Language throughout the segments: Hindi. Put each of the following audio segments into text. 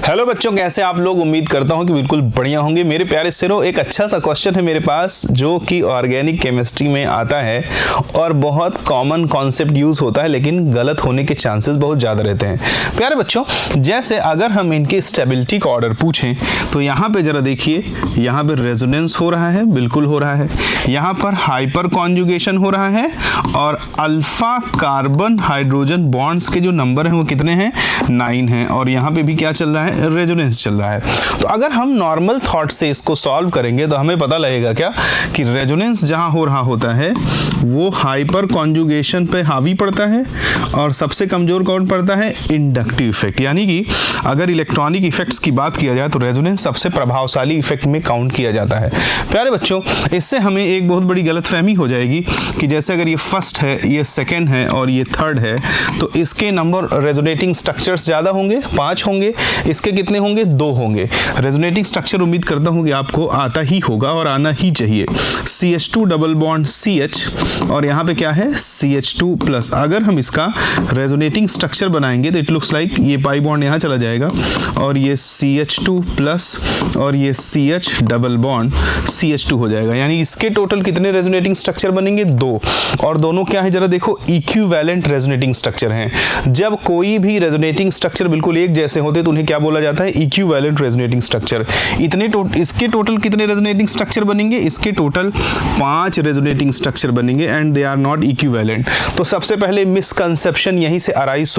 हेलो बच्चों, कैसे आप लोग? उम्मीद करता हूं कि बिल्कुल बढ़िया होंगे। मेरे प्यारे सिरों, एक अच्छा सा क्वेश्चन है मेरे पास जो कि ऑर्गेनिक केमिस्ट्री में आता है और बहुत कॉमन कॉन्सेप्ट यूज होता है, लेकिन गलत होने के चांसेस बहुत ज़्यादा रहते हैं। प्यारे बच्चों, जैसे अगर हम इनकी स्टेबिलिटी का ऑर्डर पूछें तो यहाँ पे जरा देखिए, यहाँ पे रेजोनेंस हो रहा है, बिल्कुल हो रहा है। यहाँ पर हाइपर कॉन्जुगेशन हो रहा है और अल्फा कार्बन हाइड्रोजन बॉन्ड्स के जो नंबर हैं वो कितने हैं? 9 हैं। और यहाँ पे भी क्या चल रहा है? रेजोनेंस चल रहा है। तो अगर हम नॉर्मल थॉट से इसको सॉल्व करेंगे तो हमें पता लगेगा क्या कि रेजोनेंस जहां हो रहा होता है वो हाइपर कॉन्जुगेशन पे हावी पड़ता है और सबसे कमजोर कौन पड़ता है? Inductive effect. यानी कि अगर इलेक्ट्रॉनिक इफेक्ट्स की बात किया जाए तो रेजोनेंस सबसे प्रभावशाली इफेक्ट में काउंट किया जाता है। प्यारे बच्चों, इससे हमें एक बहुत बड़ी गलतफहमी हो जाएगी कि जैसे अगर ये फर्स्ट है, ये सेकेंड है और ये थर्ड है तो इसके नंबर रेजोनेटिंग स्ट्रक्चर्स ज्यादा होंगे, 5 होंगे। इसके कितने होंगे? 2 होंगे। रेजोनेटिंग स्ट्रक्चर उम्मीद करता हूं कि आपको आता ही होगा और आना ही चाहिए। CH2 डबल बॉन्ड CH और यहाँ पे क्या है? CH2+। अगर हम इसका रेजोनेटिंग स्ट्रक्चर बनाएंगे तो इट लुक्स लाइक ये पाई बॉन्ड यहाँ चला जाएगा और ये CH2+ और ये CH डबल बॉन्ड CH2 हो जाएगा। यानी इसके टोटल कितने रेजोनेटिंग स्ट्रक्चर बनेंगे? 2। और दोनों क्या है जरा देखो, इक्विवेलेंट रेजोनेटिंग स्ट्रक्चर हैं। जब कोई भी रेजोनेटिंग स्ट्रक्चर बिल्कुल एक जैसे होते तो उन्हें क्या बोला जाता है? Equivalent resonating structure. इसके टोटल कितने रेजोनेटिंग स्ट्रक्चर बनेंगे? इसके टोटल 5 रेजोनेटिंग स्ट्रक्चर बनेंगे and they are not equivalent. तो सबसे पहले मिसकंसेप्शन यहीं से अराइज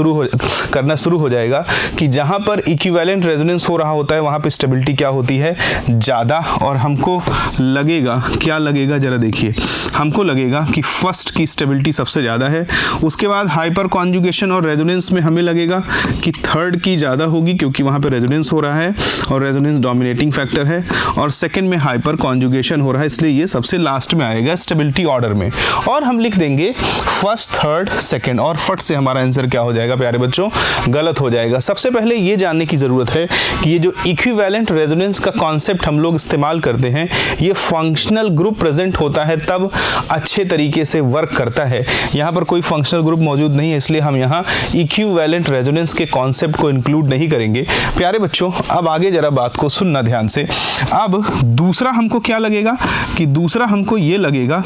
करना शुरू हो जाएगा कि जहां पर इक्विवेलेंट रेजोनेंस हो रहा होता है वहां पर स्टेबिलिटी क्या होती है? ज्यादा। और हमको लगेगा, क्या लगेगा जरा देखिए, हमको लगेगा कि फर्स्ट की स्टेबिलिटी सबसे ज्यादा है। उसके बाद हाइपर कॉन्जुगेशन और रेजोनेंस में हमें लगेगा कि थर्ड की ज्यादा होगी क्योंकि वहां पे रेजोनेंस हो रहा है और रेजोनेंस डोमिनेटिंग फैक्टर है। और सेकंड में हाइपर कॉन्जुगेशन हो रहा है, इसलिए ये सबसे लास्ट में आएगा स्टेबिलिटी ऑर्डर में। और हम लिख देंगे फर्स्ट, थर्ड, सेकंड और फट से हमारा आंसर क्या हो जाएगा प्यारे बच्चों? गलत हो जाएगा। सबसे पहले ये जानने की जरूरत है कि ये जो इक्विवेलेंट रेजोनेंस का कॉन्सेप्ट हम लोग इस्तेमाल करते हैं, ये फंक्शनल ग्रुप प्रेजेंट होता है तब अच्छे तरीके से वर्क करता है। यहाँ पर कोई फंक्शनल ग्रुप मौजूद नहीं है, इसलिए हम यहाँ इक्विवेलेंट रेजोनेंस के कॉन्सेप्ट को इंक्लूड नहीं करेंगे। प्यारे बच्चों, अब आगे जरा बात को सुनना ध्यान से। अब दूसरा हमको क्या लगेगा कि दूसरा हमको ये लगेगा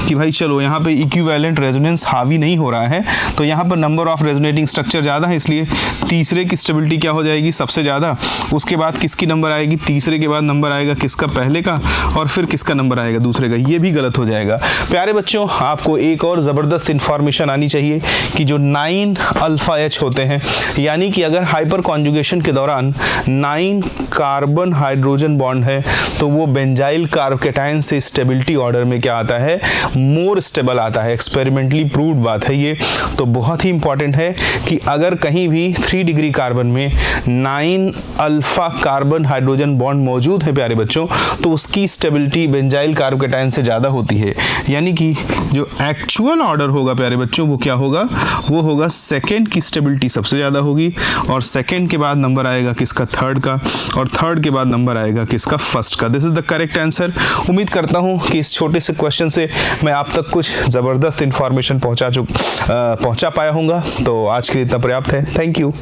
कि भाई चलो यहाँ पे इक्विवेलेंट रेजोनेंस हावी नहीं हो रहा है तो यहाँ पर नंबर ऑफ रेजोनेटिंग स्ट्रक्चर ज़्यादा है, इसलिए तीसरे की स्टेबिलिटी क्या हो जाएगी? सबसे ज़्यादा। उसके बाद किसकी नंबर आएगी? तीसरे के बाद नंबर आएगा किसका? पहले का। और फिर किसका नंबर आएगा? दूसरे का। ये भी गलत हो जाएगा। प्यारे बच्चों, आपको एक और ज़बरदस्त इंफॉर्मेशन आनी चाहिए कि जो 9 अल्फा H होते हैं, यानी कि अगर हाइपर कॉन्जुगेशन के दौरान 9 कार्बन हाइड्रोजन बॉन्ड है तो वो बेंजाइल कार्बोकेटायन से स्टेबिलिटी ऑर्डर में क्या आता है? मोर स्टेबल आता है। एक्सपेरिमेंटली प्रूव्ड बात है ये। तो बहुत ही इंपॉर्टेंट है कि अगर कहीं भी 3 डिग्री कार्बन में 9 अल्फा कार्बन हाइड्रोजन बॉन्ड मौजूद है प्यारे बच्चों, तो उसकी स्टेबिलिटी बेंजाइल कार्बोकेटायन से ज़्यादा होती है। यानी कि जो एक्चुअल ऑर्डर होगा प्यारे बच्चों वो क्या होगा? वो होगा सेकेंड की स्टेबिलिटी सबसे ज़्यादा होगी और सेकेंड के बाद नंबर आएगा किसका? थर्ड का। और थर्ड के बाद नंबर आएगा किसका? फर्स्ट का। This is the correct answer. उम्मीद करता हूँ कि इस छोटे से क्वेश्चन से मैं आप तक कुछ ज़बरदस्त इंफॉर्मेशन पहुँचा पाया हूँगा। तो आज के लिए इतना पर्याप्त है। Thank you.